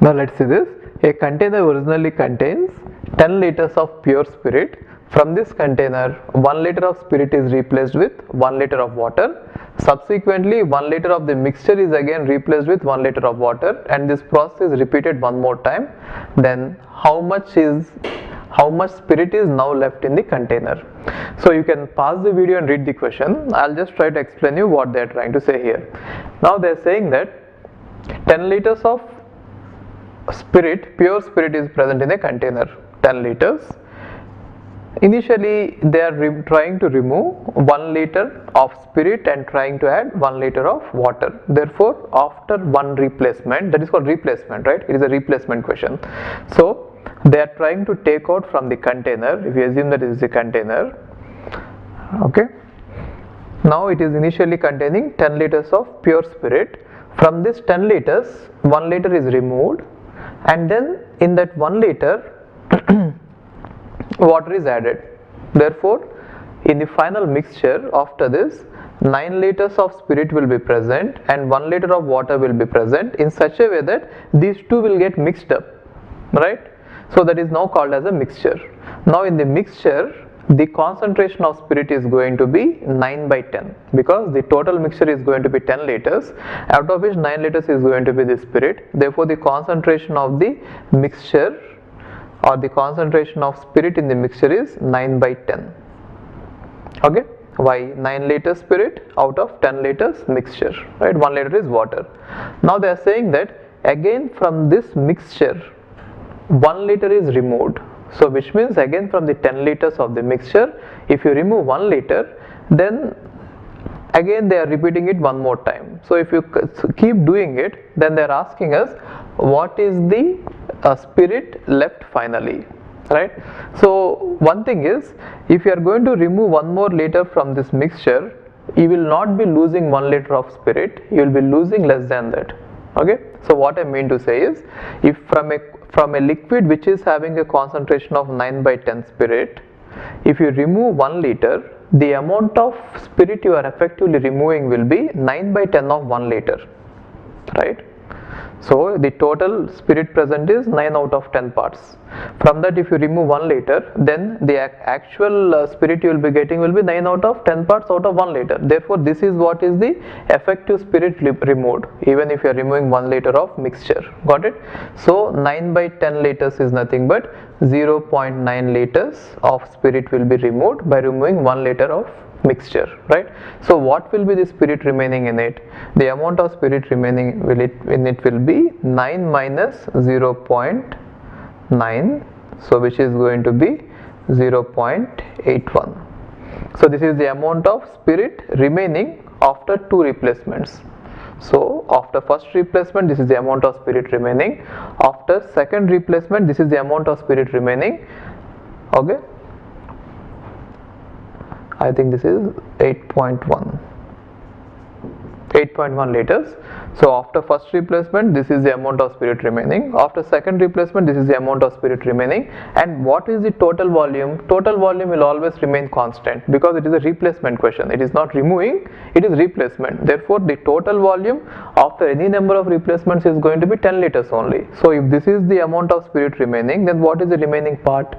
Now let's see this. A container originally contains 10 liters of pure spirit. From this container, 1 liter of spirit is replaced with 1 liter of water. Subsequently, 1 liter of the mixture is again replaced with 1 liter of water, and this process is repeated one more time. Then how much spirit is now left in the container? So you can pause the video and read the question. I'll just try to explain you what they are trying to say here. Now they are saying that 10 liters of spirit, pure spirit is present in a container, 10 liters. Initially they are trying to remove 1 liter of spirit and trying to add 1 liter of water. Therefore after one replacement, that is called replacement, right? It is a replacement question. So they are trying to take out from the container, if you assume that it is a container, okay. Now it is initially containing 10 liters of pure spirit. From this 10 liters, 1 liter is removed, and then in that 1 liter water is added. Therefore in the final mixture after this, 9 liters of spirit will be present and 1 liter of water will be present in such a way that these two will get mixed up, right? So that is now called as a mixture. Now in the mixture, the concentration of spirit is going to be 9 by 10, because the total mixture is going to be 10 liters, out of which 9 liters is going to be the spirit. Therefore the concentration of the mixture or the concentration of spirit in the mixture is 9 by 10. Okay, why 9 liters spirit out of 10 liters mixture, right? 1 liter is water. Now they are saying that again from this mixture 1 liter is removed. So which means again from the 10 liters of the mixture, if you remove 1 liter, then again they are repeating it one more time. So if you keep doing it, then they are asking us what is the spirit left finally, right? So one thing is, if you are going to remove 1 more liter from this mixture, you will not be losing 1 liter of spirit, you will be losing less than that. Okay, so what I mean to say is, if from a liquid which is having a concentration of 9 by 10 spirit, if you remove 1 liter, the amount of spirit you are effectively removing will be 9 by 10 of 1 liter, right? So the total spirit present is 9 out of 10 parts. From that, if you remove 1 liter, then the actual spirit you will be getting will be 9 out of 10 parts out of 1 liter. Therefore this is what is the effective spirit removed, even if you are removing 1 liter of mixture. Got it? So 9 by 10 liters is nothing but 0.9 liters of spirit will be removed by removing 1 liter of mixture, right? So what will be the spirit remaining in it? The amount of spirit remaining in it will be 9 minus 0.9, so which is going to be 0.81. So this is the amount of spirit remaining after 2 replacements. So after first replacement, this is the amount of spirit remaining. After second replacement, this is the amount of spirit remaining. Okay, I think this is 8.1 liters. So after first replacement, this is the amount of spirit remaining. After second replacement, this is the amount of spirit remaining. And what is the total volume? Total volume will always remain constant, because it is a replacement question. It is not removing, it is replacement. Therefore the total volume after any number of replacements is going to be 10 liters only. So if this is the amount of spirit remaining, then what is the remaining part?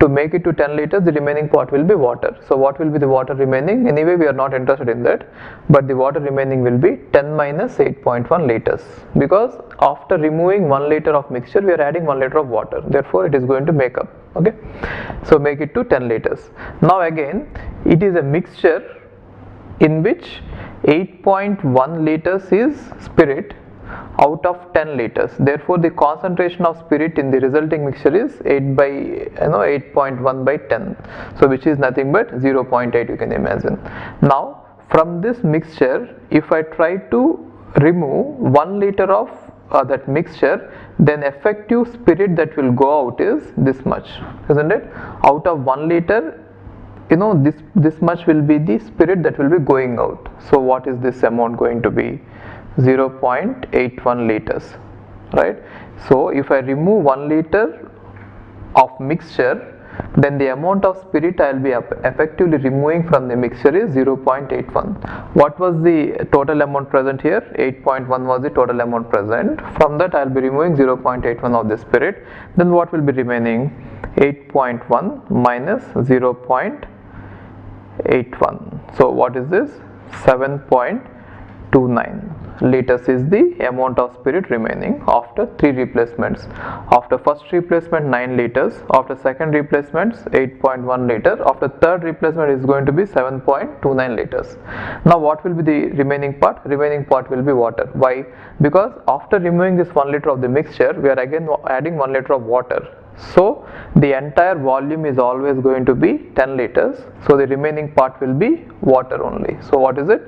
To make it to 10 liters, the remaining part will be water. So what will be the water remaining? Anyway, we are not interested in that, but the water remaining will be 10 minus 8.1 liters, because after removing 1 liter of mixture, we are adding 1 liter of water. Therefore it is going to make up. Okay, so make it to 10 liters. Now again, it is a mixture in which 8.1 liters is spirit out of 10 liters. Therefore the concentration of spirit in the resulting mixture is 8.1 by 10, so which is nothing but 0.8, you can imagine. Now from this mixture, if I try to remove 1 liter of that mixture, then effective spirit that will go out is this much, isn't it? Out of 1 liter, this much will be the spirit that will be going out. So what is this amount going to be? 0.81 liters, right? So if I remove 1 liter of mixture, then the amount of spirit I will be effectively removing from the mixture is 0.81. What was the total amount present here? 8.1 was the total amount present. From that I will be removing 0.81 of the spirit. Then what will be remaining? 8.1 minus 0.81. So what is this? 7.29 liters is the amount of spirit remaining after 3 replacements. After first replacement 9 liters, after second replacements 8.1 liter, after third replacement is going to be 7.29 liters. Now what will be the remaining part? Remaining part will be water. Why? Because after removing this 1 liter of the mixture, we are again adding 1 liter of water. So the entire volume is always going to be 10 liters. So the remaining part will be water only. So what is it?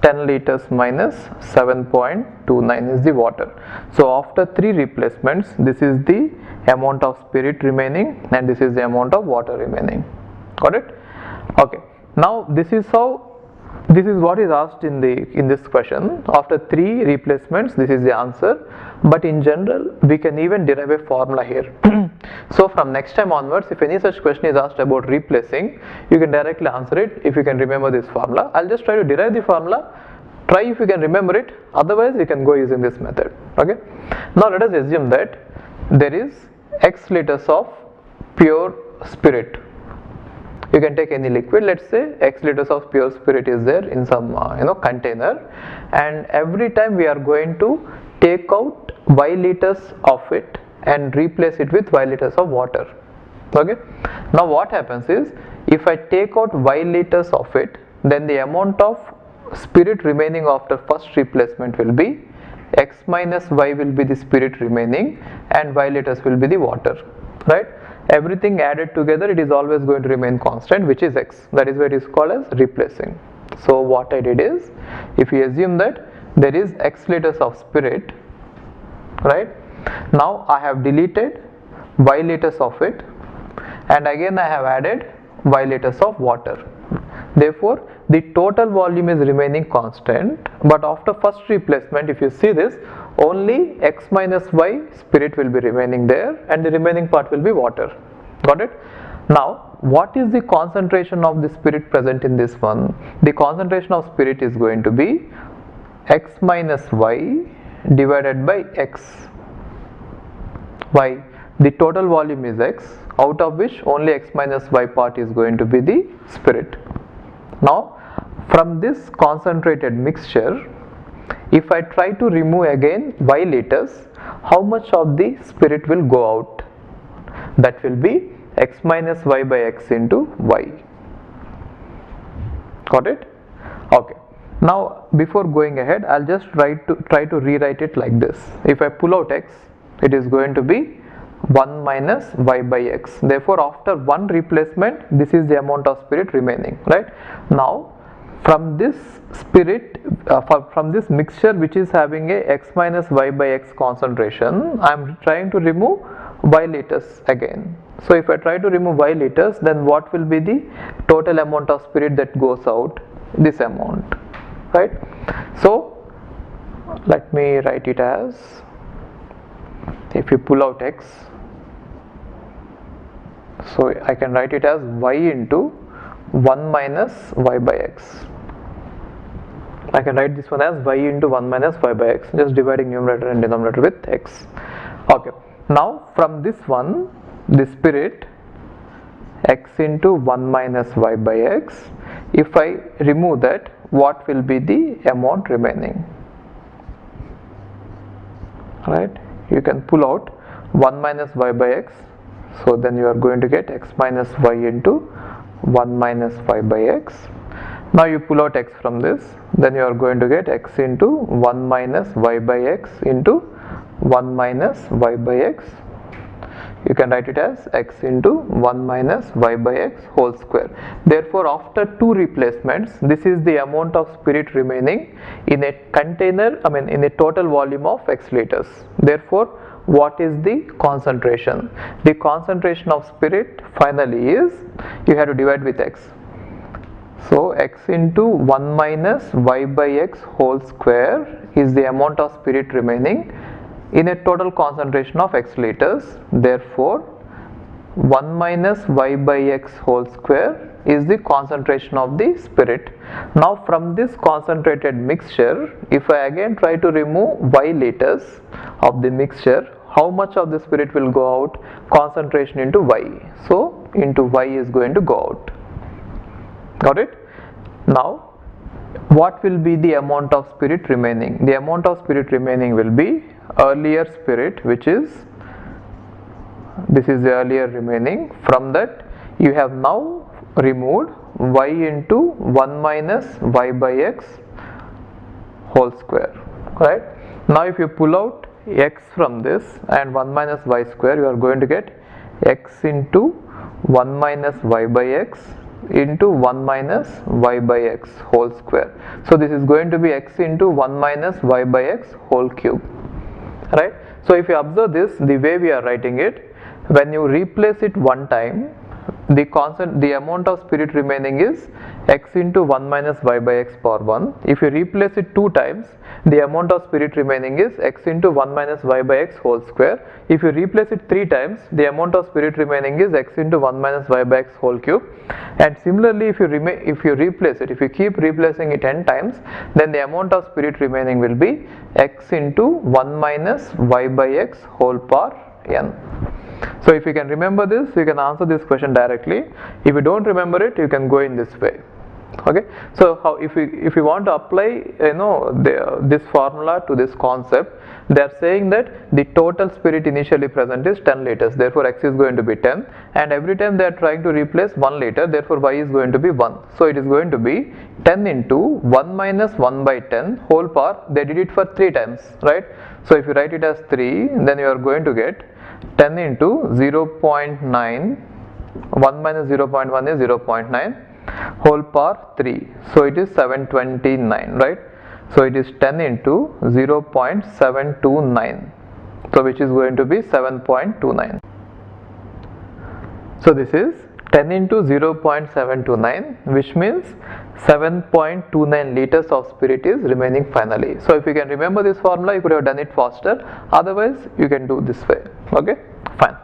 10 liters minus 7.29 is the water. So after 3 replacements, this is the amount of spirit remaining and this is the amount of water remaining. Got it? Okay. Now this is what is asked in this question. After 3 replacements, this is the answer. But in general, we can even derive a formula here. So from next time onwards, if any such question is asked about replacing, you can directly answer it if you can remember this formula. I'll just try to derive the formula. Try if you can remember it. Otherwise, you can go using this method. Okay. Now let us assume that there is X liters of pure spirit. You can take any liquid. Let's say X liters of pure spirit is there in some container, and every time we are going to take out Y liters of it and replace it with Y liters of water. Okay. Now what happens is, if I take out Y liters of it, then the amount of spirit remaining after first replacement will be X minus Y will be the spirit remaining and Y liters will be the water, right? Everything added together, it is always going to remain constant, which is X. That is why it is called as replacing. So what I did is, if we assume that there is X liters of spirit, right? Now I have deleted Y liters of it, and again I have added Y liters of water. Therefore, the total volume is remaining constant, but after first replacement, if you see this, only X minus Y spirit will be remaining there and the remaining part will be water. Got it? Now, what is the concentration of the spirit present in this one? The concentration of spirit is going to be X minus Y divided by X. Why? The total volume is X, out of which only X minus Y part is going to be the spirit. Now, from this concentrated mixture, if I try to remove again Y liters, how much of the spirit will go out? That will be X minus Y by X into Y. Got it? Okay. Now, before going ahead, I'll just try to rewrite it like this. If I pull out X, it is going to be 1 minus Y by X. Therefore, after one replacement, this is the amount of spirit remaining, right? Now, from this spirit, from this mixture which is having a X minus Y by X concentration, I am trying to remove Y liters again. So if I try to remove Y liters, then what will be the total amount of spirit that goes out? This amount, right? So let me write it as, if you pull out X, so I can write it as Y into 1 minus Y by X. I can write this one as Y into 1 minus Y by X, just dividing numerator and denominator with X. Okay. Now from this one, the spirit X into 1 minus Y by X, if I remove that, what will be the amount remaining? Right? You can pull out 1 minus Y by X, so then you are going to get X minus Y into 1 minus Y by X. Now you pull out X from this, then you are going to get X into 1 minus Y by X into 1 minus Y by X. You can write it as X into 1 minus Y by X whole square. Therefore, after 2 replacements, this is the amount of spirit remaining in a container, in a total volume of X liters. Therefore, what is the concentration? The concentration of spirit finally is, you have to divide with X. So X into 1 minus Y by X whole square is the amount of spirit remaining in a total concentration of X liters. Therefore, 1 minus y by x whole square is the concentration of the spirit. Now from this concentrated mixture, if I again try to remove y liters of the mixture, how much of the spirit will go out? Concentration into y. So into y is going to go out. Got it? Now what will be the amount of spirit remaining? The amount of spirit remaining will be earlier spirit, which is, this is the earlier remaining. From that you have now removed y into 1 minus y by x whole square, right? Now if you pull out x from this and 1 minus y square, you are going to get x into 1 minus y by x into 1 minus y by x whole square. So this is going to be x into 1 minus y by x whole cube, right? So if you observe this, the way we are writing it, when you replace it one time, the amount of spirit remaining is x into 1 minus y by x power 1. If you replace it two times, the amount of spirit remaining is x into 1 minus y by x whole square. If you replace it three times, the amount of spirit remaining is x into 1 minus y by x whole cube. And similarly, if you keep replacing it n times, then the amount of spirit remaining will be x into 1 minus y by x whole power n. So if you can remember this, you can answer this question directly. If you don't remember it, you can go in this way. Okay, so how if you want to apply this formula to this concept, they are saying that the total spirit initially present is 10 liters, therefore x is going to be 10, and every time they are trying to replace 1 liter, therefore y is going to be 1. So it is going to be 10 into 1 minus 1 by 10 whole power. They did it for 3 times, right? So if you write it as 3, then you are going to get 10 into 0.9, 1 minus 0.1 is 0.9 whole power 3, so it is 729, right? So it is 10 into 0.729, so which is going to be 7.29. So this is 10 into 0.729, which means 7.29 liters of spirit is remaining finally. So if you can remember this formula, you could have done it faster, otherwise you can do this way. Okay, fine.